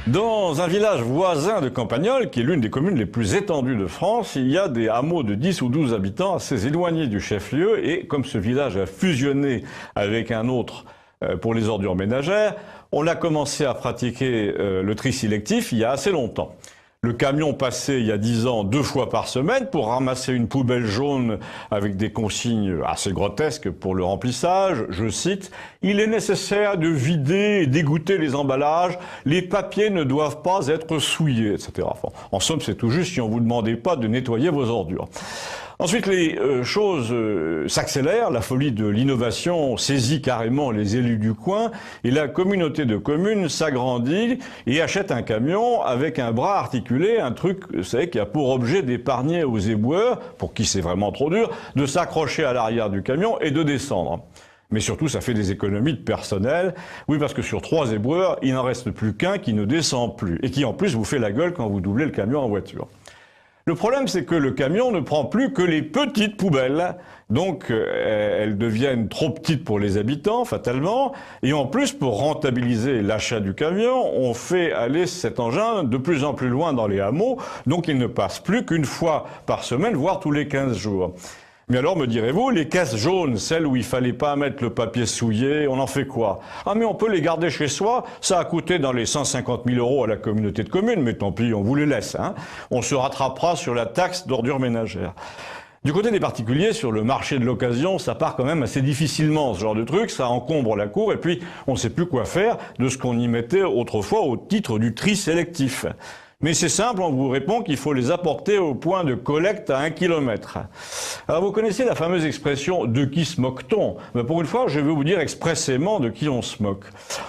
Dans un village voisin de Campagnole, qui est l'une des communes les plus étendues de France, il y a des hameaux de 10 ou 12 habitants assez éloignés du chef-lieu et comme ce village a fusionné avec un autre pour les ordures ménagères, on a commencé à pratiquer le tri sélectif il y a assez longtemps. Le camion passait il y a 10 ans 2 fois par semaine pour ramasser une poubelle jaune avec des consignes assez grotesques pour le remplissage. Je cite, « Il est nécessaire de vider et d'égoutter les emballages. Les papiers ne doivent pas être souillés, etc. » Enfin, en somme, c'est tout juste si on vous demandait pas de nettoyer vos ordures. Ensuite, les choses s'accélèrent, la folie de l'innovation saisit carrément les élus du coin et la communauté de communes s'agrandit et achète un camion avec un bras articulé, un truc, vous savez, qui a pour objet d'épargner aux éboueurs, pour qui c'est vraiment trop dur, de s'accrocher à l'arrière du camion et de descendre. Mais surtout, ça fait des économies de personnel. Oui, parce que sur 3 éboueurs, il n'en reste plus qu'un qui ne descend plus et qui en plus vous fait la gueule quand vous doublez le camion en voiture. Le problème, c'est que le camion ne prend plus que les petites poubelles. Donc, elles deviennent trop petites pour les habitants, fatalement. Et en plus, pour rentabiliser l'achat du camion, on fait aller cet engin de plus en plus loin dans les hameaux. Donc, il ne passe plus qu'une fois par semaine, voire tous les 15 jours. Mais alors, me direz-vous, les caisses jaunes, celles où il fallait pas mettre le papier souillé, on en fait quoi? Ah, mais on peut les garder chez soi, ça a coûté dans les 150 000 € à la communauté de communes, mais tant pis, on vous les laisse, hein. On se rattrapera sur la taxe d'ordures ménagères. Du côté des particuliers, sur le marché de l'occasion, ça part quand même assez difficilement, ce genre de truc, ça encombre la cour, et puis on ne sait plus quoi faire de ce qu'on y mettait autrefois au titre du tri sélectif. Mais c'est simple, on vous répond qu'il faut les apporter au point de collecte à 1 kilomètre. Alors vous connaissez la fameuse expression « de qui se moque-t-on » ? Mais pour une fois, je vais vous dire expressément de qui on se moque.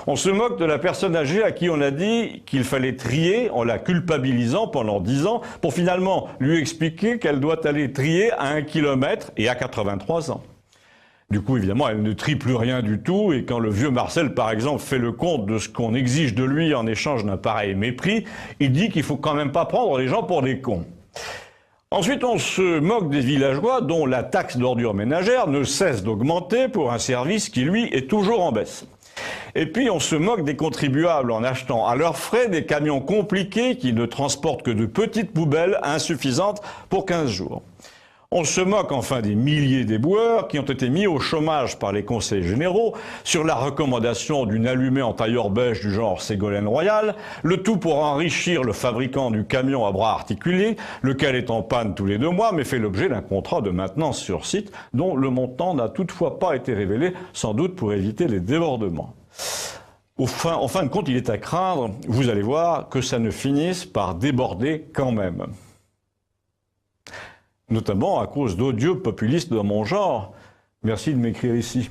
On se moque de la personne âgée à qui on a dit qu'il fallait trier en la culpabilisant pendant 10 ans pour finalement lui expliquer qu'elle doit aller trier à 1 kilomètre et à 83 ans. Du coup, évidemment, elle ne trie plus rien du tout, et quand le vieux Marcel, par exemple, fait le compte de ce qu'on exige de lui en échange d'un pareil mépris, il dit qu'il faut quand même pas prendre les gens pour des cons. Ensuite, on se moque des villageois dont la taxe d'ordures ménagères ne cesse d'augmenter pour un service qui, lui, est toujours en baisse. Et puis, on se moque des contribuables en achetant à leurs frais des camions compliqués qui ne transportent que de petites poubelles insuffisantes pour 15 jours. On se moque enfin des milliers d'éboueurs qui ont été mis au chômage par les conseils généraux sur la recommandation d'une allumée en tailleur beige du genre Ségolène Royal, le tout pour enrichir le fabricant du camion à bras articulés, lequel est en panne tous les 2 mois mais fait l'objet d'un contrat de maintenance sur site dont le montant n'a toutefois pas été révélé, sans doute pour éviter les débordements. En fin de compte, il est à craindre, vous allez voir, que ça ne finisse par déborder quand même. Notamment à cause d'odieux populistes dans mon genre. Merci de m'écrire ici.